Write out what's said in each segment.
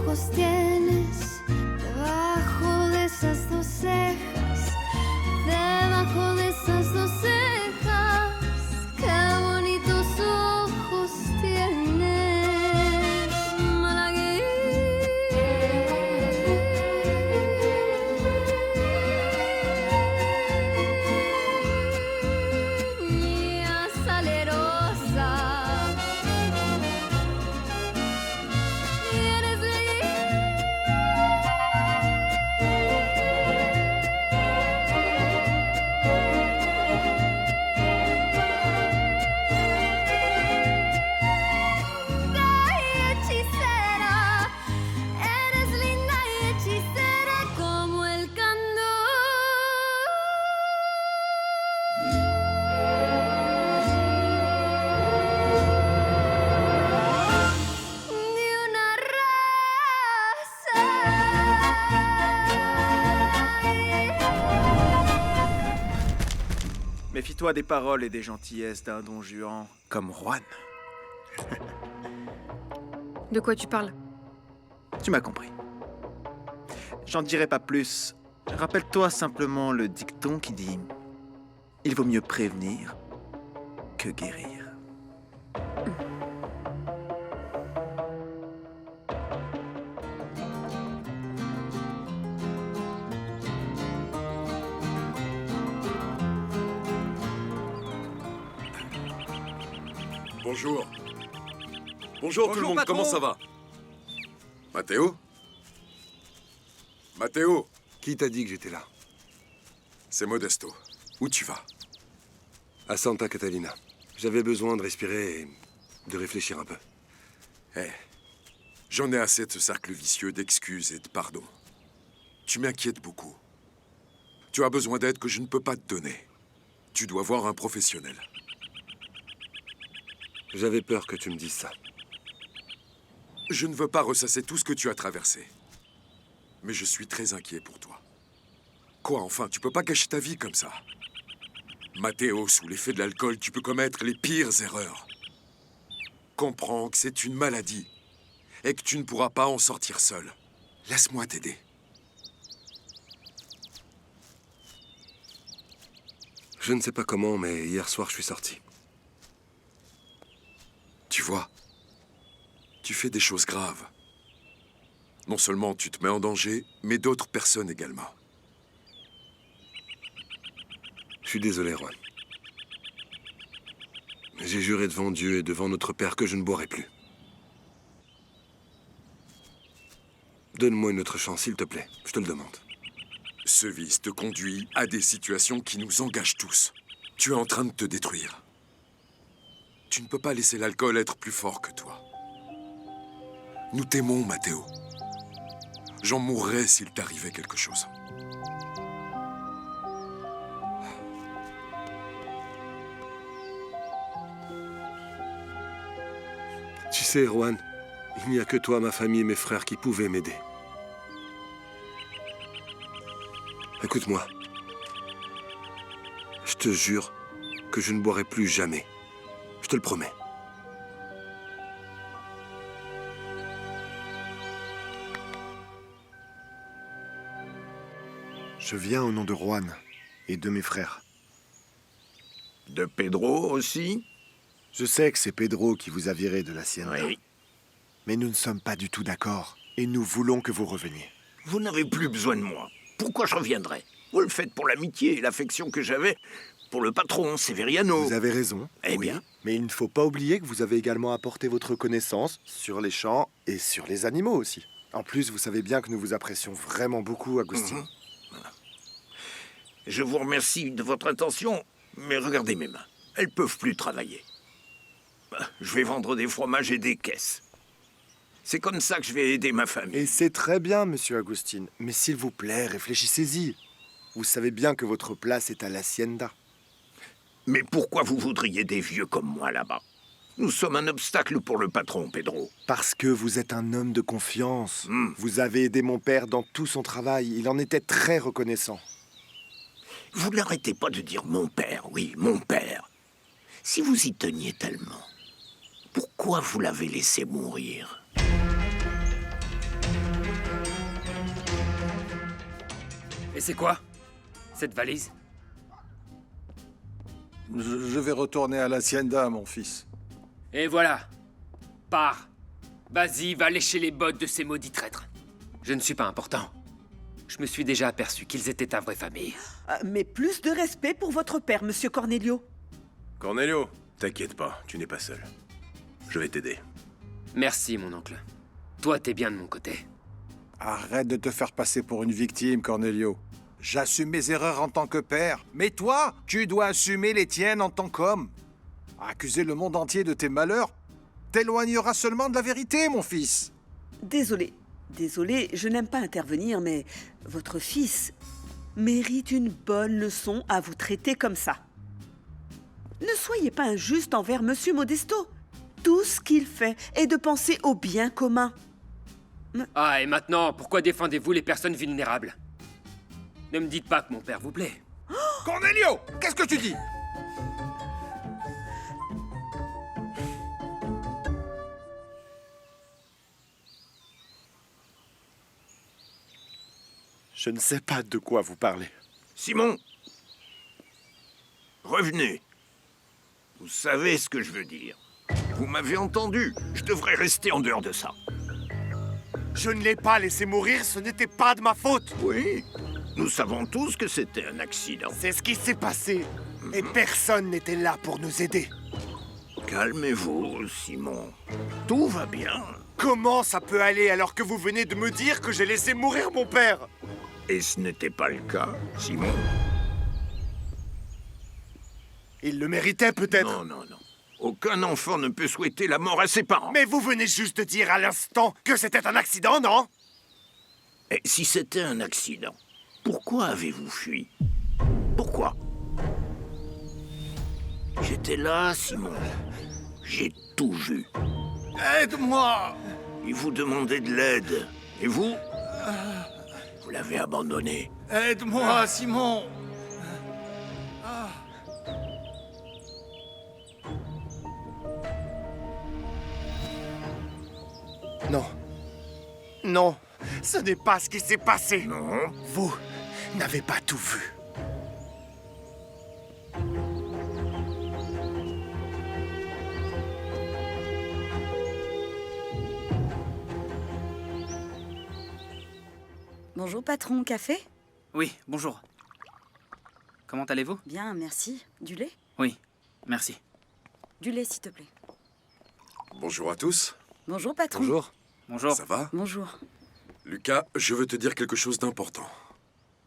ojos tienes debajo de esas dos cejas? Debajo de esas dos cejas, qué bonitos ojos tienes, malagueña salerosa. Y eres hechicera, eres linda y hechicera como el candor de una raza. Méfie-toi des paroles et des gentillesses d'un don Juan comme Juan. De quoi tu parles? Tu m'as compris. J'en dirai pas plus. Rappelle-toi simplement le dicton qui dit « Il vaut mieux prévenir que guérir ». Bonjour. Bonjour tout le monde, patron. comment ça va? Matteo? Matteo, Qui t'a dit que j'étais là? c'est Modesto. Où tu vas? À Santa Catalina. J'avais besoin de respirer et de réfléchir un peu. Eh, j'en ai assez de ce cercle vicieux d'excuses et de pardons. Tu m'inquiètes beaucoup. Tu as besoin d'aide que je ne peux pas te donner. Tu dois voir un professionnel. J'avais peur que tu me dises ça. Je ne veux pas ressasser tout ce que tu as traversé. Mais je suis très inquiet pour toi. Quoi, enfin, tu peux pas gâcher ta vie comme ça. Matteo, sous l'effet de l'alcool, tu peux commettre les pires erreurs. Comprends que c'est une maladie et que tu ne pourras pas en sortir seul. Laisse-moi t'aider. Je ne sais pas comment, mais hier soir, je suis sorti. Tu vois, tu fais des choses graves. Non seulement tu te mets en danger, mais d'autres personnes également. Je suis désolé, Juan. J'ai juré devant Dieu et devant notre Père que je ne boirai plus. Donne-moi une autre chance, s'il te plaît. Je te le demande. Ce vice te conduit à des situations qui nous engagent tous. Tu es en train de te détruire. Tu ne peux pas laisser l'alcool être plus fort que toi. Nous t'aimons, Matteo. J'en mourrais s'il t'arrivait quelque chose. Tu sais, Juan, il n'y a que toi, ma famille et mes frères qui pouvaient m'aider. Écoute-moi. Je te jure que je ne boirai plus jamais. Je te le promets. Je viens au nom de Juan et de mes frères. De Pedro aussi? Je sais que c'est Pedro qui vous a viré de la sienne. Oui. Mais nous ne sommes pas du tout d'accord et nous voulons que vous reveniez. Vous n'avez plus besoin de moi. Pourquoi je reviendrais? Vous le faites pour l'amitié et l'affection que j'avais pour le patron, Severiano. Vous avez raison. Eh oui, bien. mais il ne faut pas oublier que vous avez également apporté votre connaissance sur les champs et sur les animaux aussi. En plus, vous savez bien que nous vous apprécions vraiment beaucoup, Agustin. Je vous remercie de votre attention, mais regardez mes mains. Elles peuvent plus travailler. Je vais vendre des fromages et des caisses. C'est comme ça que je vais aider ma famille. Et c'est très bien, monsieur Agustin. Mais s'il vous plaît, réfléchissez-y. Vous savez bien que votre place est à l'hacienda. Mais pourquoi vous voudriez des vieux comme moi là-bas? Nous sommes un obstacle pour le patron, Pedro. Parce que vous êtes un homme de confiance. Vous avez aidé mon père dans tout son travail. Il en était très reconnaissant. Vous n'arrêtez pas de dire mon père, oui, mon père. Si vous y teniez tellement, pourquoi vous l'avez laissé mourir? Et c'est quoi? Cette valise? Je vais retourner à l'Hacienda, mon fils. Et voilà. Pars. Vas-y, va lécher les bottes de ces maudits traîtres. Je ne suis pas important. Je me suis déjà aperçu qu'ils étaient ta vraie famille. Mais plus de respect pour votre père, monsieur Cornelio. Cornelio, t'inquiète pas, tu n'es pas seul. Je vais t'aider. Merci, mon oncle. Toi, t'es bien de mon côté. Arrête de te faire passer pour une victime, Cornelio. J'assume mes erreurs en tant que père, mais toi, tu dois assumer les tiennes en tant qu'homme. Accuser le monde entier de tes malheurs t'éloignera seulement de la vérité, mon fils. Désolé, je n'aime pas intervenir, mais votre fils mérite une bonne leçon à vous traiter comme ça. Ne soyez pas injuste envers monsieur Modesto. Tout ce qu'il fait est de penser au bien commun. Ah, et maintenant, pourquoi défendez-vous les personnes vulnérables? Ne me dites pas que mon père vous plaît. Cornelio, qu'est-ce que tu dis? Je ne sais pas de quoi vous parlez. Simon, revenez. Vous savez ce que je veux dire. Vous m'avez entendu. Je devrais rester en dehors de ça. Je ne l'ai pas laissé mourir, ce n'était pas de ma faute. Oui, nous savons tous que c'était un accident. C'est ce qui s'est passé. Et personne n'était là pour nous aider. Calmez-vous, Simon. Tout va bien. Comment ça peut aller alors que vous venez de me dire que j'ai laissé mourir mon père? Et ce n'était pas le cas, Simon. Il le méritait peut-être. Non. Aucun enfant ne peut souhaiter la mort à ses parents. Mais vous venez juste de dire à l'instant que c'était un accident, non? Et si c'était un accident, pourquoi avez-vous fui? Pourquoi? J'étais là, Simon. J'ai tout vu. Aide-moi! Il vous demandait de l'aide. Et vous? Vous l'avez abandonné. Aide-moi, Simon! Non. Non, ce n'est pas ce qui s'est passé. Non? Vous n'avez pas tout vu. Bonjour patron, café? Oui, bonjour. Comment allez-vous? Bien, merci. Du lait? Oui, merci. Du lait, s'il te plaît. Bonjour à tous. Bonjour patron. Bonjour. Bonjour. Ça va? Bonjour. Lucas, je veux te dire quelque chose d'important.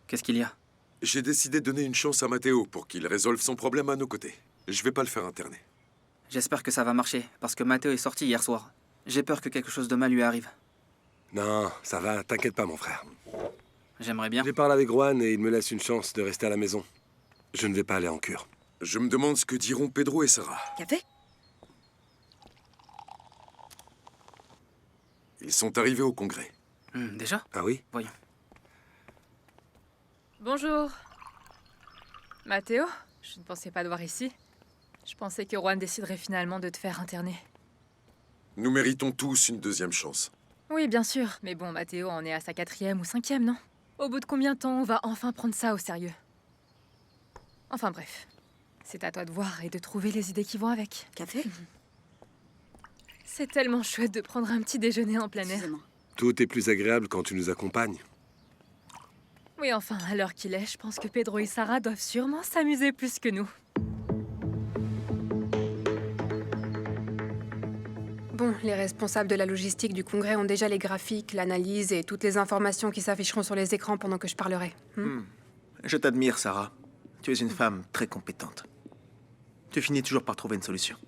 Qu'est-ce qu'il y a? J'ai décidé de donner une chance à Matteo pour qu'il résolve son problème à nos côtés. Je vais pas le faire interner. J'espère que ça va marcher, parce que Matteo est sorti hier soir. J'ai peur que quelque chose de mal lui arrive. Non, ça va, t'inquiète pas, mon frère. J'aimerais bien. J'ai parlé avec Juan et il me laisse une chance de rester à la maison. Je ne vais pas aller en cure. Je me demande ce que diront Pedro et Sarah. Café? Ils sont arrivés au congrès. Déjà? Ah oui? Voyons. Bonjour. Mathéo, je ne pensais pas te voir ici. Je pensais que Juan déciderait finalement de te faire interner. Nous méritons tous une deuxième chance. Oui, bien sûr. Mais bon, Mathéo en est à sa 4e ou 5e, non? Au bout de combien de temps on va enfin prendre ça au sérieux? Enfin bref. C'est à toi de voir et de trouver les idées qui vont avec. Café? C'est tellement chouette de prendre un petit déjeuner en plein air. Tout est plus agréable quand tu nous accompagnes. Oui, enfin, à l'heure qu'il est, je pense que Pedro et Sarah doivent sûrement s'amuser plus que nous. Bon, les responsables de la logistique du congrès ont déjà les graphiques, l'analyse et toutes les informations qui s'afficheront sur les écrans pendant que je parlerai. Je t'admire, Sarah. Tu es une femme très compétente. Tu finis toujours par trouver une solution.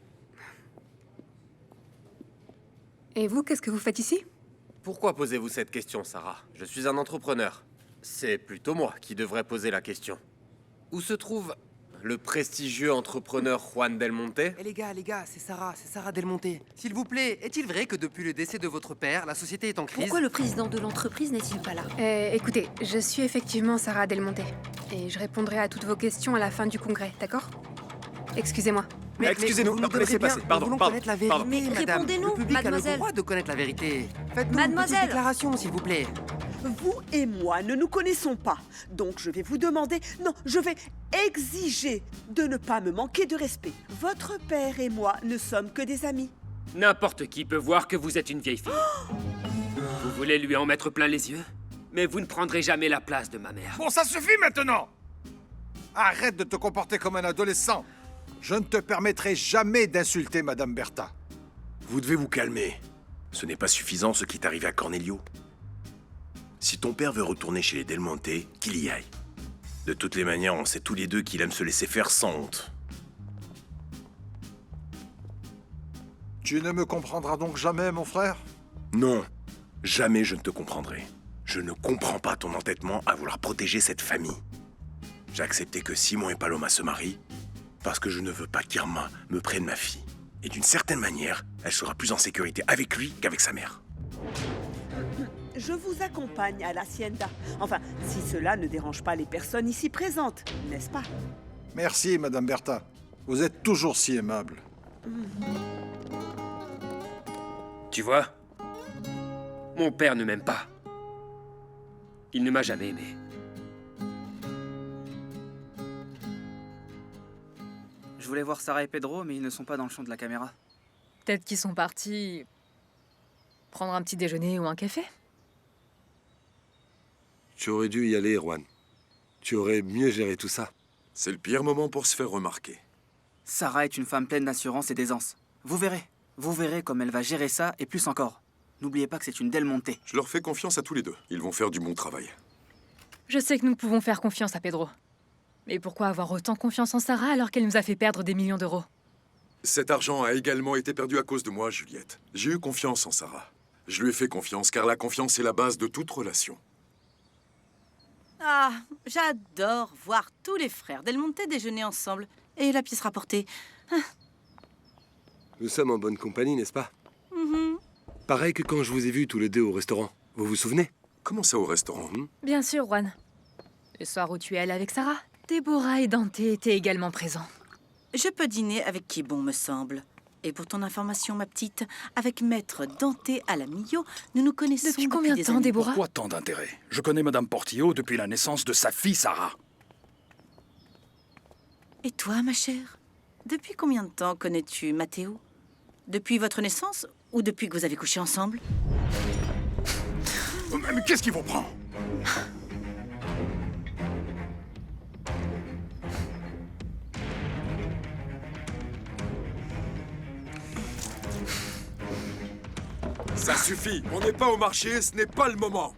Et vous, qu'est-ce que vous faites ici? Pourquoi posez-vous cette question, Sarah? Je suis un entrepreneur. C'est plutôt moi qui devrais poser la question. Où se trouve le prestigieux entrepreneur Juan Del Monte? Eh les gars, c'est Sarah Del Monte. S'il vous plaît, est-il vrai que depuis le décès de votre père, la société est en crise? Pourquoi le président de l'entreprise n'est-il pas là? Écoutez, je suis effectivement Sarah Del Monte. Et je répondrai à toutes vos questions à la fin du congrès, d'accord? Excusez-moi. Excusez-nous, vous nous laissez devrez bien, passer, nous pardon, voulons pardon, connaître la vérité, pardon. Mais madame. répondez-nous, Le public a le mademoiselle. droit de connaître la vérité. Faites-nous une Mademoiselle. petite déclaration, s'il vous plaît. Vous et moi ne nous connaissons pas. Donc je vais vous demander, non, je vais exiger de ne pas me manquer de respect. Votre père et moi ne sommes que des amis. N'importe qui peut voir que vous êtes une vieille fille. Vous voulez lui en mettre plein les yeux? Mais vous ne prendrez jamais la place de ma mère. Bon, ça suffit maintenant! Arrête de te comporter comme un adolescent. Je ne te permettrai jamais d'insulter Madame Bertha. Vous devez vous calmer. Ce n'est pas suffisant ce qui est arrivé à Cornelio. Si ton père veut retourner chez les Del Monte, qu'il y aille. De toutes les manières, on sait tous les deux qu'il aime se laisser faire sans honte. Tu ne me comprendras donc jamais, mon frère? Non, jamais je ne te comprendrai. Je ne comprends pas ton entêtement à vouloir protéger cette famille. J'ai accepté que Simon et Paloma se marient parce que je ne veux pas qu'Irma me prenne ma fille. Et d'une certaine manière, elle sera plus en sécurité avec lui qu'avec sa mère. Je vous accompagne à l'hacienda. Enfin, si cela ne dérange pas les personnes ici présentes, n'est-ce pas? Merci, Madame Bertha. Vous êtes toujours si aimable. Tu vois? Mon père ne m'aime pas. Il ne m'a jamais aimé. Je voulais voir Sarah et Pedro, mais ils ne sont pas dans le champ de la caméra. Peut-être qu'ils sont partis prendre un petit déjeuner ou un café. Tu aurais dû y aller, Juan. Tu aurais mieux géré tout ça. C'est le pire moment pour se faire remarquer. Sarah est une femme pleine d'assurance et d'aisance. Vous verrez comme elle va gérer ça et plus encore. N'oubliez pas que c'est une Del Monte. Je leur fais confiance à tous les deux. Ils vont faire du bon travail. Je sais que nous pouvons faire confiance à Pedro. Mais pourquoi avoir autant confiance en Sarah alors qu'elle nous a fait perdre des millions d'euros? Cet argent a également été perdu à cause de moi, Juliette. J'ai eu confiance en Sarah. Je lui ai fait confiance car la confiance est la base de toute relation. Ah, j'adore voir tous les frères Del Monte déjeuner ensemble. Et la pièce rapportée. Nous sommes en bonne compagnie, n'est-ce pas? Mhm. Pareil que quand je vous ai vus tous les deux au restaurant. Vous vous souvenez? Comment ça au restaurant? Bien sûr, Juan. Le soir où tu es allé avec Sarah, Déborah et Dante étaient également présents. Je peux dîner avec qui bon me semble. Et pour ton information, ma petite, avec maître Dante Alamillo, nous nous connaissons Depuis combien de des temps, années. Déborah? Pourquoi tant d'intérêt? Je connais Madame Portillo depuis la naissance de sa fille, Sarah. Et toi, ma chère? Depuis combien de temps connais-tu Matteo? Depuis votre naissance ou depuis que vous avez couché ensemble? Mais qu'est-ce qui vous prend? Ça suffit. On n'est pas au marché, ce n'est pas le moment.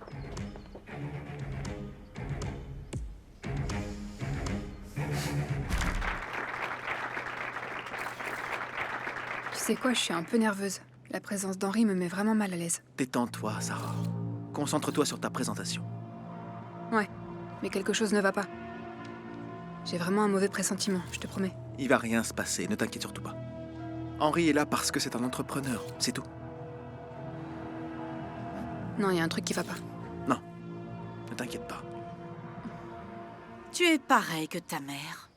Tu sais quoi, je suis un peu nerveuse. La présence d'Henri me met vraiment mal à l'aise. Détends-toi, Sarah. Concentre-toi sur ta présentation. Ouais, mais quelque chose ne va pas. J'ai vraiment un mauvais pressentiment, je te promets. Il va rien se passer, ne t'inquiète surtout pas. Henri est là parce que c'est un entrepreneur, c'est tout. Non, il y a un truc qui va pas. Non, ne t'inquiète pas. Tu es pareil que ta mère.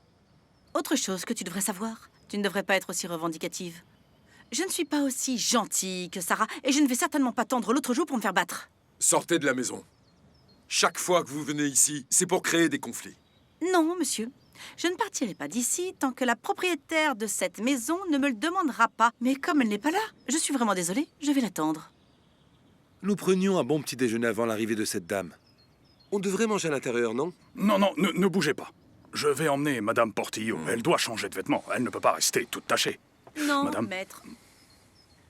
Autre chose que tu devrais savoir, tu ne devrais pas être aussi revendicative. Je ne suis pas aussi gentille que Sarah et je ne vais certainement pas tendre l'autre joue pour me faire battre. Sortez de la maison. Chaque fois que vous venez ici, c'est pour créer des conflits. Non, monsieur. Je ne partirai pas d'ici tant que la propriétaire de cette maison ne me le demandera pas. Mais comme elle n'est pas là, je suis vraiment désolée, je vais l'attendre. Nous prenions un bon petit déjeuner avant l'arrivée de cette dame. On devrait manger à l'intérieur, non? Non, ne bougez pas. Je vais emmener Madame Portillo. Elle doit changer de vêtements. Elle ne peut pas rester toute tachée. Non, Madame. maître.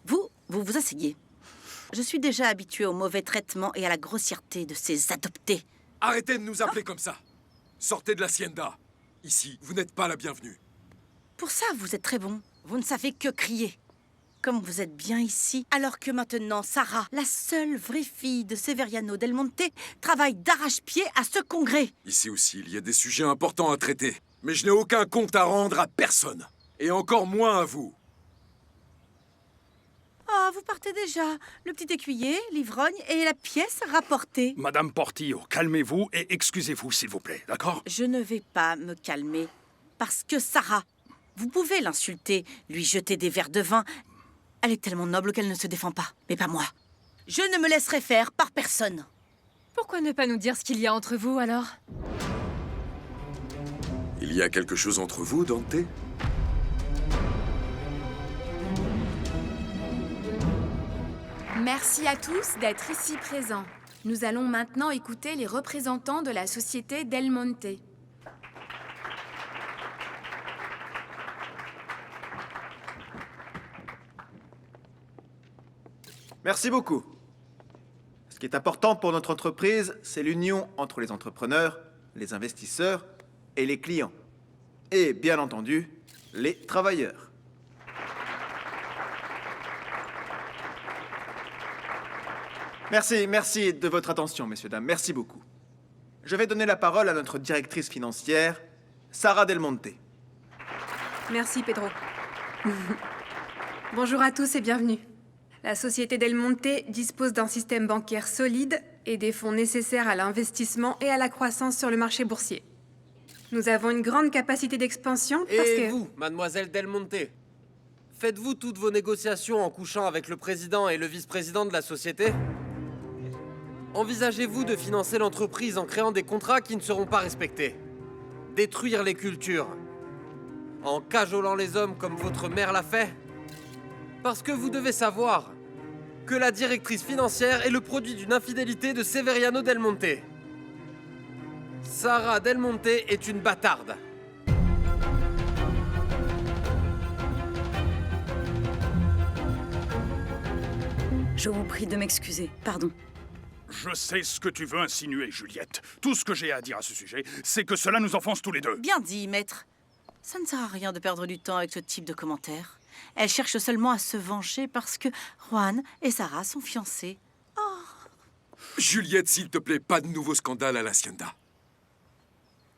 Vous vous asseyez. Je suis déjà habituée au mauvais traitement et à la grossièreté de ces adoptés. Arrêtez de nous appeler comme ça. Sortez de l'hacienda. Ici, vous n'êtes pas la bienvenue. Pour ça, vous êtes très bon. Vous ne savez que crier. Comme vous êtes bien ici, alors que maintenant, Sarah, la seule vraie fille de Severiano Del Monte, travaille d'arrache-pied à ce congrès. Ici aussi, il y a des sujets importants à traiter. Mais je n'ai aucun compte à rendre à personne. Et encore moins à vous. Ah, vous partez déjà. Le petit écuyer, l'ivrogne et la pièce rapportée. Madame Portillo, calmez-vous et excusez-vous, s'il vous plaît, d'accord? Je ne vais pas me calmer. Parce que Sarah, vous pouvez l'insulter, lui jeter des verres de vin. Elle est tellement noble qu'elle ne se défend pas. Mais pas moi. Je ne me laisserai faire par personne. Pourquoi ne pas nous dire ce qu'il y a entre vous, alors? Il y a quelque chose entre vous, Dante? Merci à tous d'être ici présents. Nous allons maintenant écouter les représentants de la société Del Monte. Merci beaucoup. Ce qui est important pour notre entreprise, c'est l'union entre les entrepreneurs, les investisseurs et les clients. Et bien entendu, les travailleurs. Merci de votre attention, messieurs, dames. Merci beaucoup. Je vais donner la parole à notre directrice financière, Sara Del Monte. Merci, Pedro. Bonjour à tous et bienvenue. La société Del Monte dispose d'un système bancaire solide et des fonds nécessaires à l'investissement et à la croissance sur le marché boursier. Nous avons une grande capacité d'expansion parce Et que... vous, mademoiselle Del Monte, faites-vous toutes vos négociations en couchant avec le président et le vice-président de la société? Envisagez-vous de financer l'entreprise en créant des contrats qui ne seront pas respectés? Détruire les cultures? En cajolant les hommes comme votre mère l'a fait? Parce que vous devez savoir que la directrice financière est le produit d'une infidélité de Severiano Del Monte. Sara Del Monte est une bâtarde. Je vous prie de m'excuser, pardon. Je sais ce que tu veux insinuer, Juliette. Tout ce que j'ai à dire à ce sujet, c'est que cela nous enfonce tous les deux. Bien dit, maître. Ça ne sert à rien de perdre du temps avec ce type de commentaires. Elle cherche seulement à se venger parce que Juan et Sarah sont fiancés. Juliette, s'il te plaît, pas de nouveau scandale à l'Hacienda.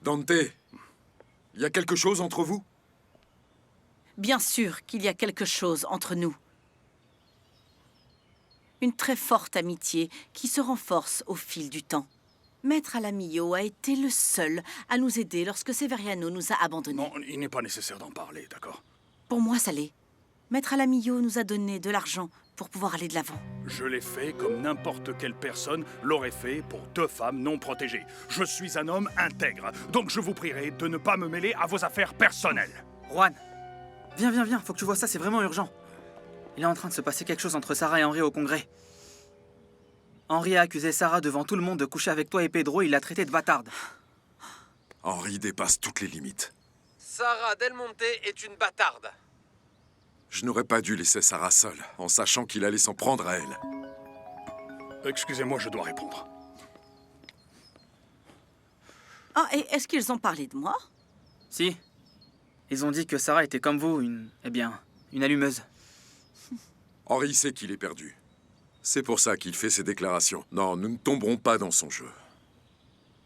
Dante, il y a quelque chose entre vous? Bien sûr qu'il y a quelque chose entre nous. Une très forte amitié qui se renforce au fil du temps. Maître Alamillo a été le seul à nous aider lorsque Severiano nous a abandonnés. Non, il n'est pas nécessaire d'en parler, d'accord? Pour moi, ça l'est. Maître Alamillo nous a donné de l'argent pour pouvoir aller de l'avant. Je l'ai fait comme n'importe quelle personne l'aurait fait pour 2 femmes non protégées. Je suis un homme intègre, donc je vous prierai de ne pas me mêler à vos affaires personnelles. Juan, viens, faut que tu vois ça, c'est vraiment urgent. Il est en train de se passer quelque chose entre Sarah et Henri au Congrès. Henri a accusé Sarah devant tout le monde de coucher avec toi et Pedro, il l'a traité de bâtarde. Henri dépasse toutes les limites. Sara Del Monte est une bâtarde. Je n'aurais pas dû laisser Sarah seule, en sachant qu'il allait s'en prendre à elle. Excusez-moi, je dois répondre. Ah, et est-ce qu'ils ont parlé de moi? Si. Ils ont dit que Sarah était comme vous, une allumeuse. Henri sait qu'il est perdu. C'est pour ça qu'il fait ces déclarations. Non, nous ne tomberons pas dans son jeu.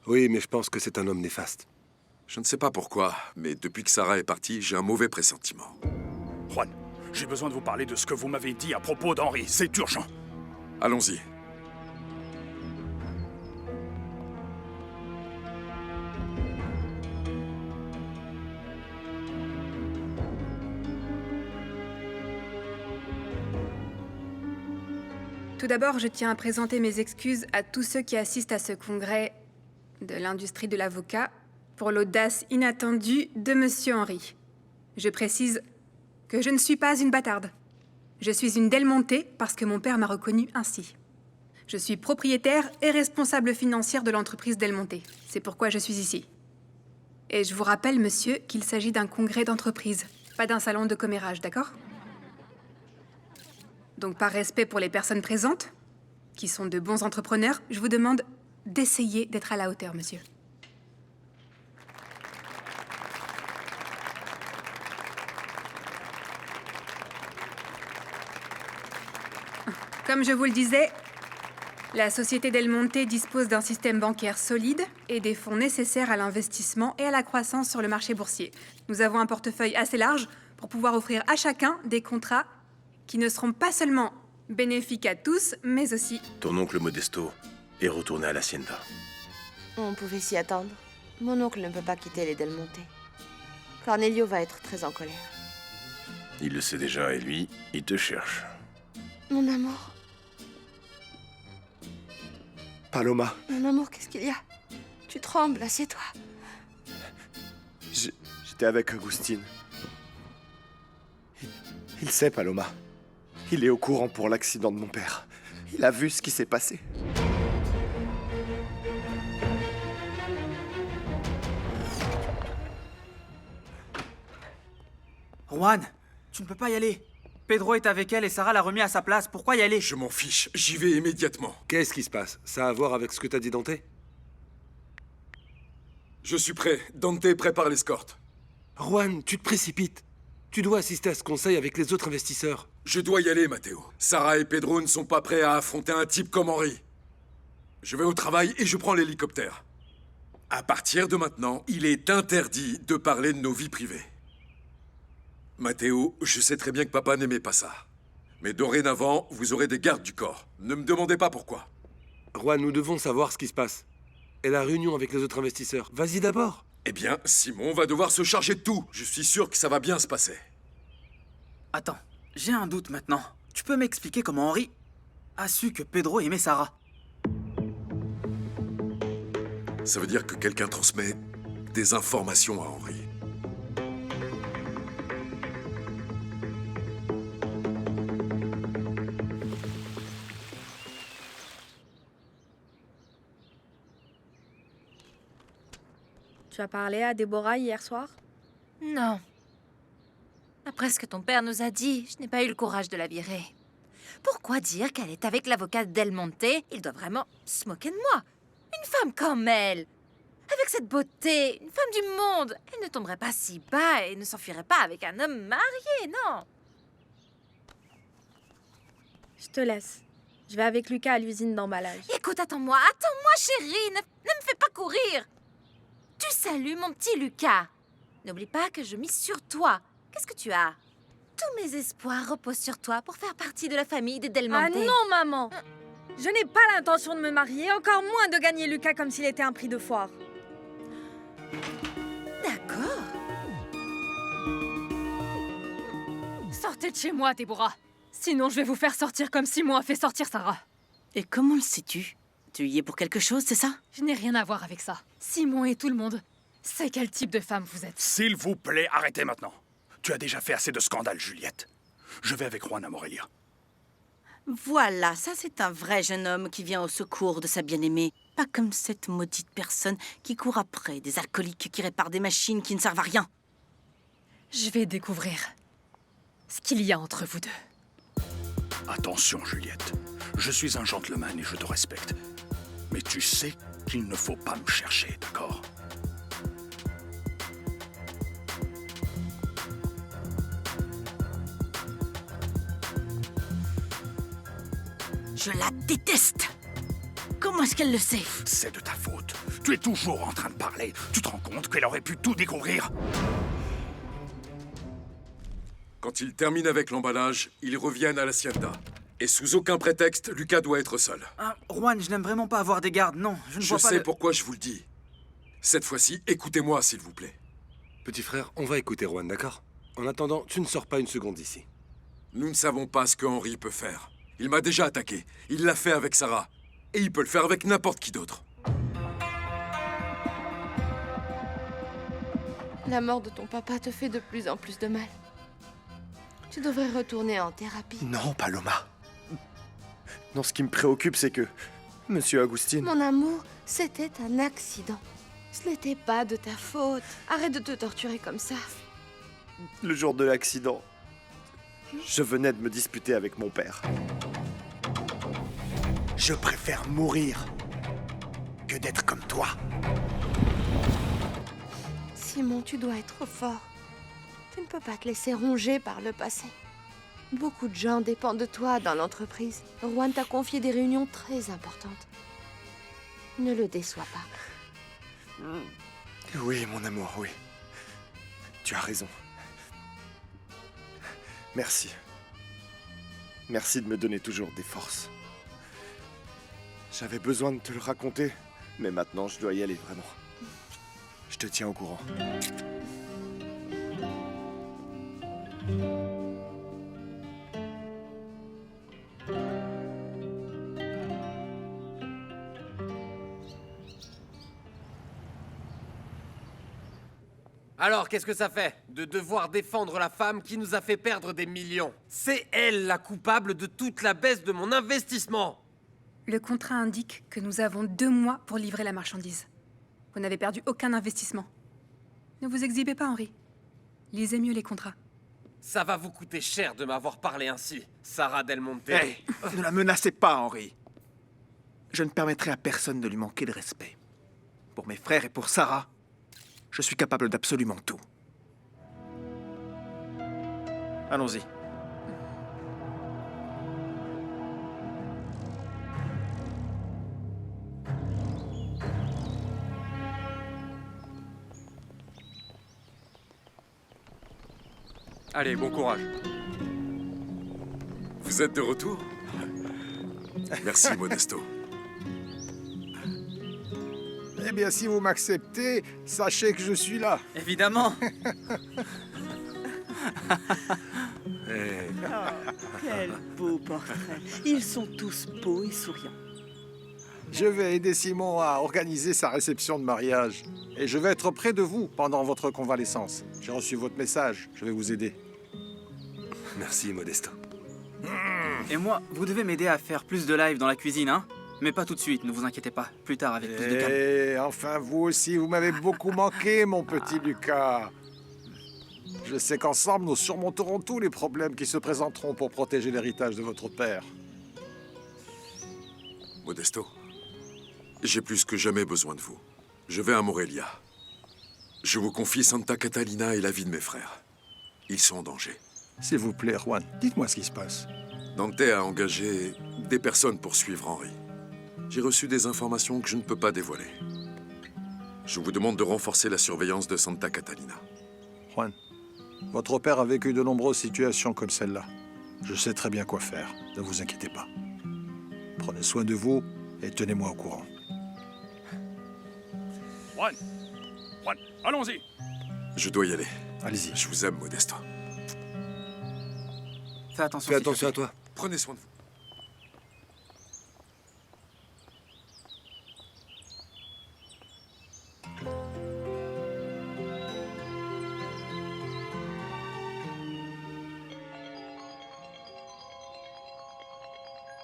Oui, mais je pense que c'est un homme néfaste. Je ne sais pas pourquoi, mais depuis que Sarah est partie, j'ai un mauvais pressentiment. Juan, j'ai besoin de vous parler de ce que vous m'avez dit à propos d'Henri. C'est urgent. Allons-y. Tout d'abord, je tiens à présenter mes excuses à tous ceux qui assistent à ce congrès de l'industrie de l'avocat pour l'audace inattendue de Monsieur Henri. Je précise que je ne suis pas une bâtarde. Je suis une Del Monte parce que mon père m'a reconnue ainsi. Je suis propriétaire et responsable financière de l'entreprise Del Monte. C'est pourquoi je suis ici. Et je vous rappelle, monsieur, qu'il s'agit d'un congrès d'entreprise, pas d'un salon de commérage, d'accord ? Donc, par respect pour les personnes présentes, qui sont de bons entrepreneurs, je vous demande d'essayer d'être à la hauteur, monsieur. Comme je vous le disais, la société Del Monte dispose d'un système bancaire solide et des fonds nécessaires à l'investissement et à la croissance sur le marché boursier. Nous avons un portefeuille assez large pour pouvoir offrir à chacun des contrats qui ne seront pas seulement bénéfiques à tous, mais aussi... Ton oncle Modesto est retourné à l'Hacienda. On pouvait s'y attendre. Mon oncle ne peut pas quitter les Del Monte. Cornelio va être très en colère. Il le sait déjà et lui, il te cherche. Mon amour. Paloma, Mon amour, qu'est-ce qu'il y a? Tu trembles, assieds-toi. j'étais avec Agustin. Il sait, Paloma. Il est au courant pour l'accident de mon père. Il a vu ce qui s'est passé. Juan, tu ne peux pas y aller. Pedro est avec elle et Sarah l'a remis à sa place. Pourquoi y aller? Je m'en fiche, j'y vais immédiatement. Qu'est-ce qui se passe? Ça a à voir avec ce que t'as dit Dante? Je suis prêt. Dante prépare l'escorte. Juan, tu te précipites. Tu dois assister à ce conseil avec les autres investisseurs. Je dois y aller, Matteo. Sarah et Pedro ne sont pas prêts à affronter un type comme Henry. Je vais au travail et je prends l'hélicoptère. À partir de maintenant, il est interdit de parler de nos vies privées. Matteo, je sais très bien que papa n'aimait pas ça. Mais dorénavant, vous aurez des gardes du corps. Ne me demandez pas pourquoi. Juan, nous devons savoir ce qui se passe. Et la réunion avec les autres investisseurs. Vas-y d'abord. Eh bien, Simon va devoir se charger de tout. Je suis sûr que ça va bien se passer. Attends, j'ai un doute maintenant. Tu peux m'expliquer comment Henry a su que Pedro aimait Sarah? Ça veut dire que quelqu'un transmet des informations à Henry. Tu as parlé à Déborah hier soir? Non. Après ce que ton père nous a dit, je n'ai pas eu le courage de la virer. Pourquoi dire qu'elle est avec l'avocate Del Monte? Il doit vraiment se moquer de moi. Une femme comme elle, avec cette beauté, une femme du monde, elle ne tomberait pas si bas et ne s'enfuirait pas avec un homme marié, non? Je te laisse. Je vais avec Lucas à l'usine d'emballage. Écoute, attends-moi, chérie, ne me fais pas courir. Tu salues mon petit Lucas. N'oublie pas que je mise sur toi. Qu'est-ce que tu as? Tous mes espoirs reposent sur toi pour faire partie de la famille des Del Monte. Ah non, maman! Je n'ai pas l'intention de me marier, encore moins de gagner Lucas comme s'il était un prix de foire. D'accord. Sortez de chez moi, Déborah. Sinon, je vais vous faire sortir comme Simon a fait sortir Sarah. Et comment le sais-tu? Tu y es pour quelque chose, c'est ça? Je n'ai rien à voir avec ça. Simon et tout le monde sait quel type de femme vous êtes. S'il vous plaît, arrêtez maintenant. Tu as déjà fait assez de scandales, Juliette. Je vais avec Juan à Morelia. Voilà, ça c'est un vrai jeune homme qui vient au secours de sa bien-aimée. Pas comme cette maudite personne qui court après des alcooliques qui réparent des machines qui ne servent à rien. Je vais découvrir ce qu'il y a entre vous deux. Attention, Juliette. Je suis un gentleman et je te respecte. Mais tu sais qu'il ne faut pas me chercher, d'accord? Je la déteste! Comment est-ce qu'elle le sait? C'est de ta faute. Tu es toujours en train de parler. Tu te rends compte qu'elle aurait pu tout découvrir? Quand ils terminent avec l'emballage, ils reviennent à l'hacienda. Et sous aucun prétexte, Lucas doit être seul. Ah, Juan, je n'aime vraiment pas avoir des gardes, non. Je ne vois pas sais le- pourquoi je vous le dis. Cette fois-ci, écoutez-moi, s'il vous plaît. Petit frère, on va écouter Juan, d'accord? En attendant, tu ne sors pas une seconde d'ici. Nous ne savons pas ce que Henry peut faire. Il m'a déjà attaqué. Il l'a fait avec Sarah. Et il peut le faire avec n'importe qui d'autre. La mort de ton papa te fait de plus en plus de mal. Tu devrais retourner en thérapie. Non, Paloma. Non, ce qui me préoccupe, c'est que... Monsieur Agustin... Mon amour, c'était un accident. Ce n'était pas de ta faute. Arrête de te torturer comme ça. Le jour de l'accident, je venais de me disputer avec mon père. Je préfère mourir que d'être comme toi. Simon, tu dois être fort. Tu ne peux pas te laisser ronger par le passé. Beaucoup de gens dépendent de toi dans l'entreprise. Juan t'a confié des réunions très importantes. Ne le déçois pas. Oui, mon amour, oui. Tu as raison. Merci. Merci de me donner toujours des forces. J'avais besoin de te le raconter, mais maintenant je dois y aller vraiment. Je te tiens au courant. Alors, qu'est-ce que ça fait de devoir défendre la femme qui nous a fait perdre des millions? C'est elle la coupable de toute la baisse de mon investissement. Le contrat indique que nous avons 2 mois pour livrer la marchandise. Vous n'avez perdu aucun investissement. Ne vous exhibez pas, Henri. Lisez mieux les contrats. Ça va vous coûter cher de m'avoir parlé ainsi, Sarah Del Monte. Hey, ne la menacez pas, Henri. Je ne permettrai à personne de lui manquer de respect. Pour mes frères et pour Sarah, je suis capable d'absolument tout. Allons-y. Allez, bon courage. Vous êtes de retour? Merci, Modesto. Eh bien, si vous m'acceptez, sachez que je suis là. Évidemment. Quel beau portrait. Ils sont tous beaux et souriants. Je vais aider Simon à organiser sa réception de mariage. Et je vais être près de vous pendant votre convalescence. J'ai reçu votre message, je vais vous aider. Merci, Modesto. Et moi, vous devez m'aider à faire plus de live dans la cuisine, hein? Mais pas tout de suite, ne vous inquiétez pas. Plus tard, avec plus de calme. Et enfin, vous aussi, vous m'avez beaucoup manqué, mon petit Lucas. Je sais qu'ensemble, nous surmonterons tous les problèmes qui se présenteront pour protéger l'héritage de votre père. Modesto, j'ai plus que jamais besoin de vous. Je vais à Morelia. Je vous confie Santa Catalina et la vie de mes frères. Ils sont en danger. S'il vous plaît, Juan, dites-moi ce qui se passe. Dante a engagé des personnes pour suivre Henri. J'ai reçu des informations que je ne peux pas dévoiler. Je vous demande de renforcer la surveillance de Santa Catalina. Juan, votre père a vécu de nombreuses situations comme celle-là. Je sais très bien quoi faire, ne vous inquiétez pas. Prenez soin de vous et tenez-moi au courant. Juan, allons-y. Je dois y aller. Allez-y. Je vous aime, Modesto. Fais attention. Fais attention à toi. Prenez soin de vous.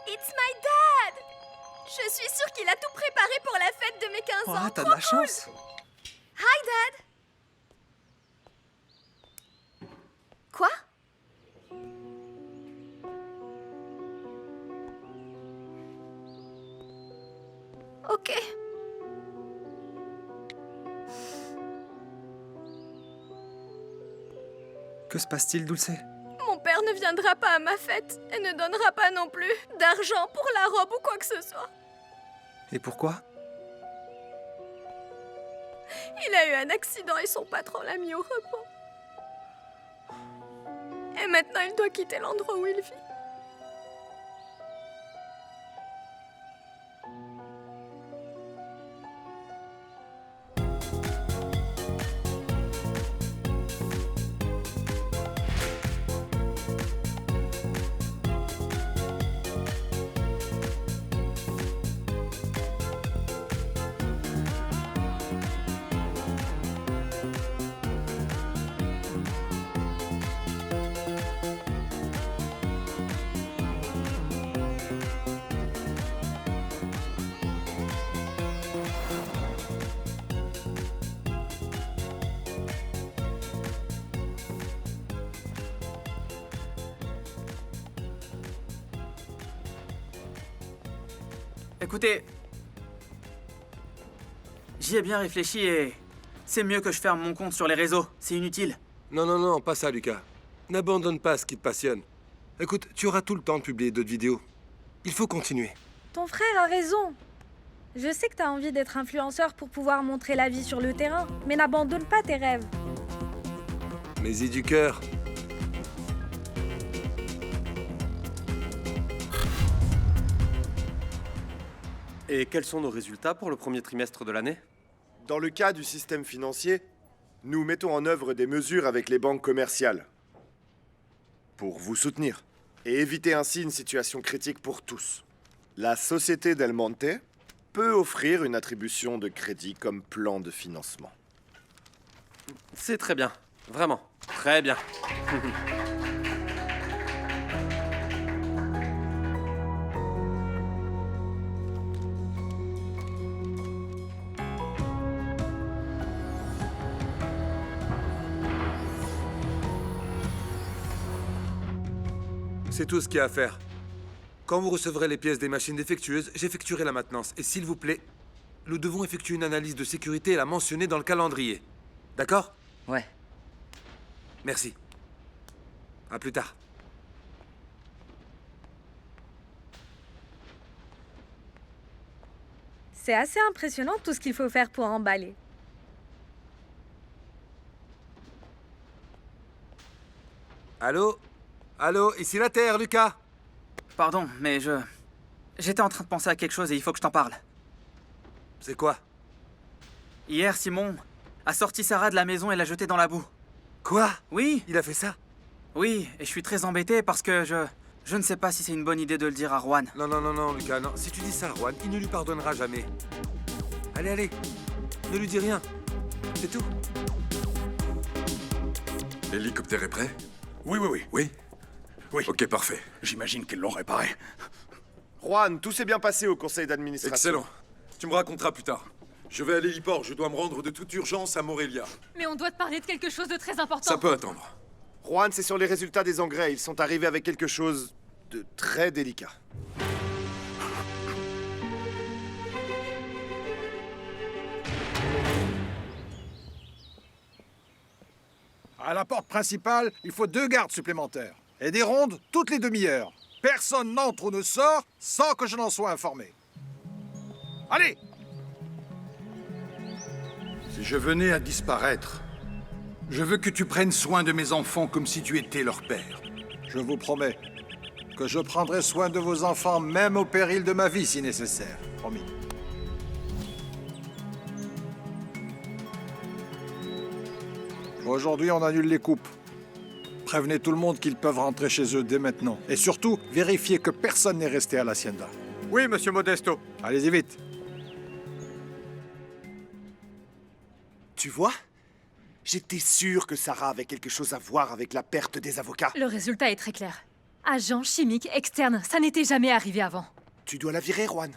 It's my dad! Je suis sûre qu'il a tout préparé pour la fête de mes 15 ans. Oh, t'as de Trop la chance. Hi, Dad! Quoi? Ok. Que se passe-t-il, Dulce? Mon père ne viendra pas à ma fête et ne donnera pas non plus d'argent pour la robe ou quoi que ce soit. Et pourquoi? Il a eu un accident et son patron l'a mis au repos. Et maintenant, il doit quitter l'endroit où il vit. Écoutez, j'y ai bien réfléchi et c'est mieux que je ferme mon compte sur les réseaux. C'est inutile. Non, non, non, pas ça, Lucas. N'abandonne pas ce qui te passionne. Écoute, tu auras tout le temps de publier d'autres vidéos. Il faut continuer. Ton frère a raison. Je sais que t'as envie d'être influenceur pour pouvoir montrer la vie sur le terrain, mais n'abandonne pas tes rêves. Mais y du cœur. Et quels sont nos résultats pour le premier trimestre de l'année? Dans le cas du système financier, nous mettons en œuvre des mesures avec les banques commerciales pour vous soutenir et éviter ainsi une situation critique pour tous. La société Del Monte peut offrir une attribution de crédit comme plan de financement. C'est très bien. Vraiment. Très bien. C'est tout ce qu'il y a à faire. Quand vous recevrez les pièces des machines défectueuses, j'effectuerai la maintenance. Et s'il vous plaît, nous devons effectuer une analyse de sécurité et la mentionner dans le calendrier. D'accord? Ouais. Merci. À plus tard. C'est assez impressionnant tout ce qu'il faut faire pour emballer. Allô? Allô, ici la Terre, Lucas. Pardon, mais j'étais en train de penser à quelque chose et il faut que je t'en parle. C'est quoi? Hier, Simon a sorti Sarah de la maison et l'a jetée dans la boue. Quoi? Oui. Il a fait ça? Oui, et je suis très embêté parce que je ne sais pas si c'est une bonne idée de le dire à Juan. Non, non, non, non, Lucas, non. Si tu dis ça à Juan, il ne lui pardonnera jamais. Allez, allez. Ne lui dis rien. C'est tout. L'hélicoptère est prêt? Oui, oui, oui. Oui? Oui. Ok, parfait. J'imagine qu'ils l'ont réparé. Juan, tout s'est bien passé au conseil d'administration. Excellent. Tu me raconteras plus tard. Je vais à l'héliport, je dois me rendre de toute urgence à Morelia. Mais on doit te parler de quelque chose de très important. Ça peut attendre. Juan, c'est sur les résultats des engrais. Ils sont arrivés avec quelque chose de très délicat. À la porte principale, il faut 2 gardes supplémentaires. Et des rondes toutes les demi-heures. Personne n'entre ou ne sort sans que je n'en sois informé. Allez! Si je venais à disparaître, je veux que tu prennes soin de mes enfants comme si tu étais leur père. Je vous promets que je prendrai soin de vos enfants même au péril de ma vie si nécessaire. Promis. Aujourd'hui, on annule les coupes. Prévenez tout le monde qu'ils peuvent rentrer chez eux dès maintenant. Et surtout, vérifiez que personne n'est resté à l'hacienda. Oui, monsieur Modesto. Allez-y vite. Tu vois? J'étais sûr que Sarah avait quelque chose à voir avec la perte des avocats. Le résultat est très clair. Agent chimique externe, ça n'était jamais arrivé avant. Tu dois la virer, Juan.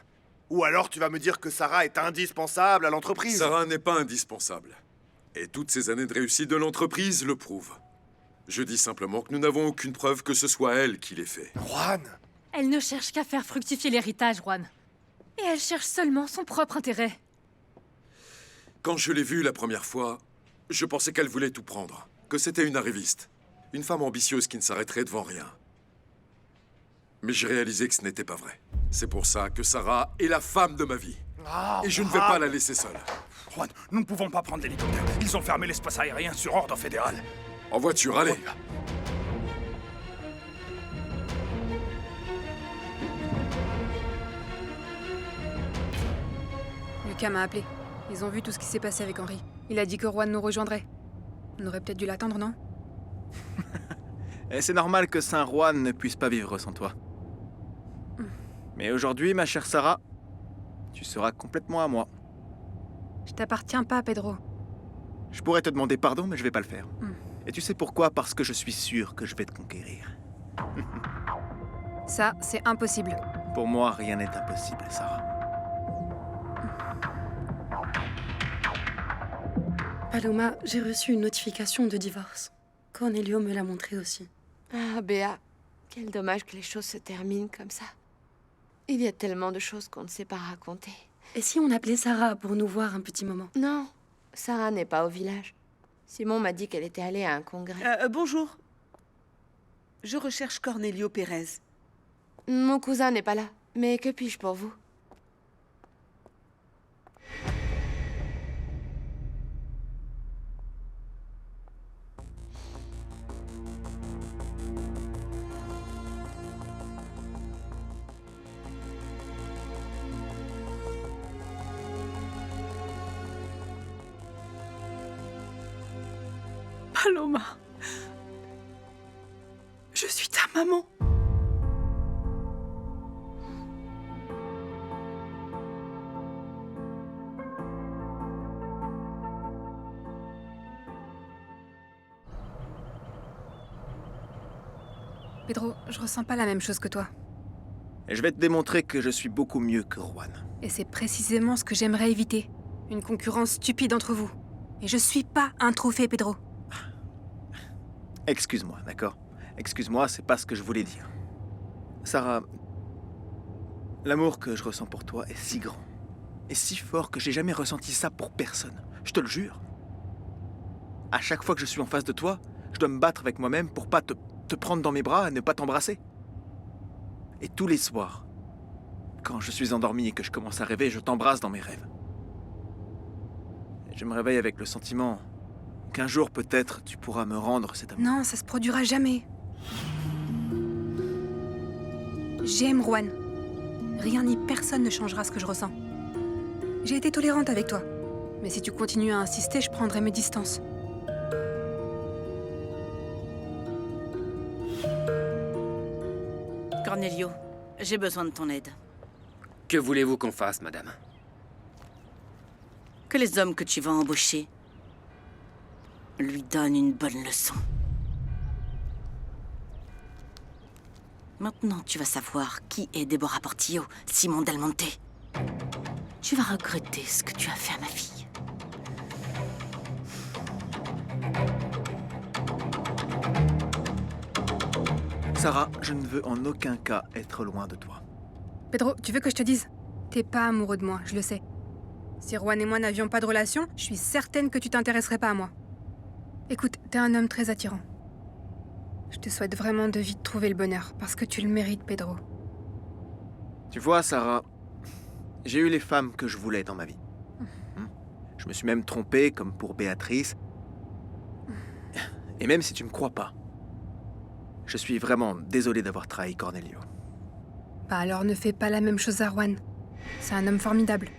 Ou alors tu vas me dire que Sarah est indispensable à l'entreprise. Sarah n'est pas indispensable. Et toutes ces années de réussite de l'entreprise le prouvent. Je dis simplement que nous n'avons aucune preuve que ce soit elle qui l'ait fait. Juan! Elle ne cherche qu'à faire fructifier l'héritage, Juan. Et elle cherche seulement son propre intérêt. Quand je l'ai vue la première fois, je pensais qu'elle voulait tout prendre. Que c'était une arriviste. Une femme ambitieuse qui ne s'arrêterait devant rien. Mais j'ai réalisé que ce n'était pas vrai. C'est pour ça que Sarah est la femme de ma vie. Et je ne vais pas la laisser seule. Juan, nous ne pouvons pas prendre l'hélicoptère. Ils ont fermé l'espace aérien sur ordre fédéral. En voiture, allez. Lucas m'a appelé. Ils ont vu tout ce qui s'est passé avec Henry. Il a dit que Juan nous rejoindrait. On aurait peut-être dû l'attendre, non? Et c'est normal que Saint Juan ne puisse pas vivre sans toi. Mais aujourd'hui, ma chère Sarah, tu seras complètement à moi. Je t'appartiens pas, Pedro. Je pourrais te demander pardon, mais je vais pas le faire. Et tu sais pourquoi? Parce que je suis sûr que je vais te conquérir. Ça, c'est impossible. Pour moi, rien n'est impossible, Sarah. Paloma, j'ai reçu une notification de divorce. Cornelio me l'a montré aussi. Ah, Béa, quel dommage que les choses se terminent comme ça. Il y a tellement de choses qu'on ne sait pas raconter. Et si on appelait Sarah pour nous voir un petit moment? Non, Sarah n'est pas au village. Simon m'a dit qu'elle était allée à un congrès. Bonjour. Je recherche Cornelio Pérez. Mon cousin n'est pas là. Mais que puis-je pour vous? Paloma. Je suis ta maman. Pedro, je ressens pas la même chose que toi. Et je vais te démontrer que je suis beaucoup mieux que Juan. Et c'est précisément ce que j'aimerais éviter. Une concurrence stupide entre vous. Et je suis pas un trophée, Pedro. Excuse-moi, d'accord? Excuse-moi, c'est pas ce que je voulais dire. Sarah, l'amour que je ressens pour toi est si grand, et si fort que j'ai jamais ressenti ça pour personne. Je te le jure. À chaque fois que je suis en face de toi, je dois me battre avec moi-même pour pas te prendre dans mes bras et ne pas t'embrasser. Et tous les soirs, quand je suis endormi et que je commence à rêver, je t'embrasse dans mes rêves. Et je me réveille avec le sentiment qu'un jour, peut-être, tu pourras me rendre cet amour. Non, ça se produira jamais. J'aime Juan. Rien ni personne ne changera ce que je ressens. J'ai été tolérante avec toi. Mais si tu continues à insister, je prendrai mes distances. Cornelio, j'ai besoin de ton aide. Que voulez-vous qu'on fasse, madame? Que les hommes que tu vas embaucher lui donnent une bonne leçon. Maintenant, tu vas savoir qui est Deborah Portillo, Simon Del Monte. Tu vas regretter ce que tu as fait à ma fille. Sarah, je ne veux en aucun cas être loin de toi. Pedro, tu veux que je te dise? T'es pas amoureux de moi, je le sais. Si Juan et moi n'avions pas de relation, je suis certaine que tu t'intéresserais pas à moi. Écoute, t'es un homme très attirant. Je te souhaite vraiment de vite trouver le bonheur, parce que tu le mérites, Pedro. Tu vois, Sarah, j'ai eu les femmes que je voulais dans ma vie. Je me suis même trompé, comme pour Béatrice. Et même si tu me crois pas, je suis vraiment désolé d'avoir trahi Cornelio. Bah alors ne fais pas la même chose à Juan. C'est un homme formidable.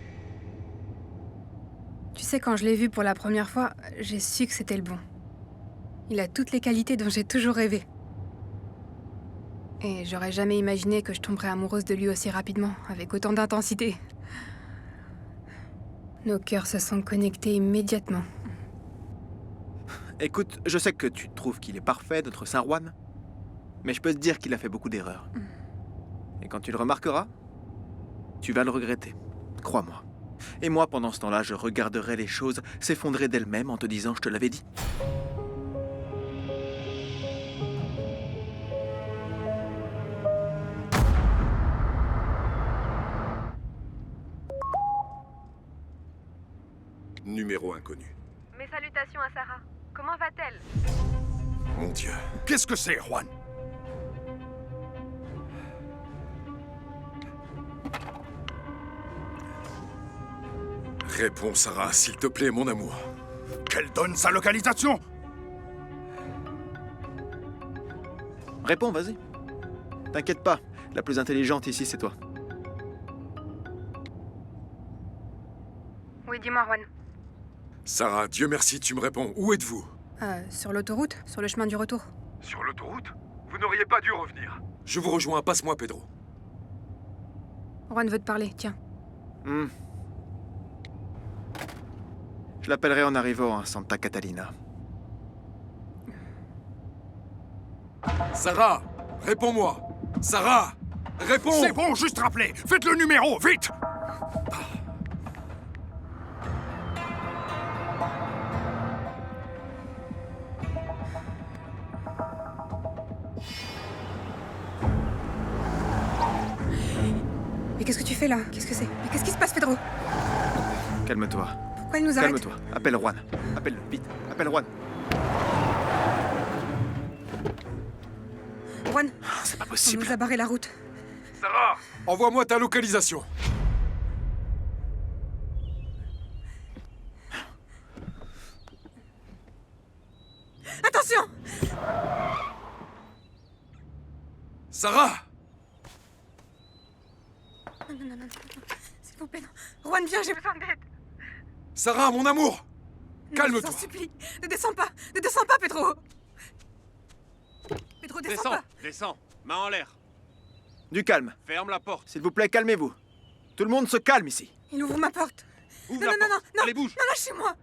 Tu sais, quand je l'ai vu pour la première fois, j'ai su que c'était le bon. Il a toutes les qualités dont j'ai toujours rêvé. Et j'aurais jamais imaginé que je tomberais amoureuse de lui aussi rapidement, avec autant d'intensité. Nos cœurs se sont connectés immédiatement. Écoute, je sais que tu trouves qu'il est parfait, notre Saint Juan, mais je peux te dire qu'il a fait beaucoup d'erreurs. Et quand tu le remarqueras, tu vas le regretter. Crois-moi. Et moi, pendant ce temps-là, je regarderai les choses s'effondrer d'elles-mêmes en te disant « je te l'avais dit ». Numéro inconnu. Mes salutations à Sarah. Comment va-t-elle? Mon Dieu. Qu'est-ce que c'est, Juan? Réponds, Sarah, s'il te plaît, mon amour. Qu'elle donne sa localisation! Réponds, vas-y. T'inquiète pas, la plus intelligente ici, c'est toi. Oui, dis-moi, Juan. Sarah, Dieu merci, tu me réponds. Où êtes-vous? Sur l'autoroute, sur le chemin du retour. Sur l'autoroute? Vous n'auriez pas dû revenir. Je vous rejoins, passe-moi, Pedro. Juan veut te parler, tiens. Je l'appellerai en arrivant à Santa Catalina. Sarah, réponds-moi. Sarah, réponds. C'est bon, juste rappeler. Faites le numéro, vite! Mais qu'est-ce que tu fais là? Qu'est-ce que c'est? Mais qu'est-ce qui se passe, Pedro? Calme-toi. Pourquoi il nous arrête? Calme-toi. Appelle Juan. Appelle-le, vite. Appelle Juan. Juan, c'est pas on possible. nous a barré la route. Sarah, envoie-moi ta localisation. Attention! Sarah! Non. S'il vous plaît, non. Juan, viens, j'ai besoin d'aide. Sarah, mon amour! Non, Calme-toi. je t'en supplie. Ne descends pas. Ne descends pas, Pedro. Pedro, descends pas. Descends, main en l'air. Du calme. Ferme la porte. S'il vous plaît, calmez-vous. Tout le monde se calme ici. Il ouvre ma porte. Ouvre non, la non, porte. non. Allez, bouge. Non, lâchez-moi.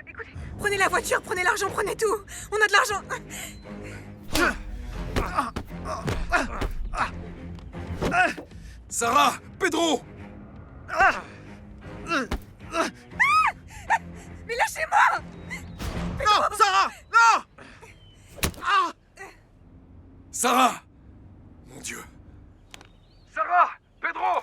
Écoutez, prenez la voiture, prenez l'argent, prenez tout. On a de l'argent. Sarah! Pedro! Mais lâchez-moi! Non, Sarah! Non! Sarah! Mon Dieu! Sarah! Pedro!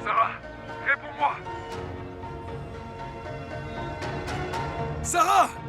Sarah, réponds-moi! Sarah!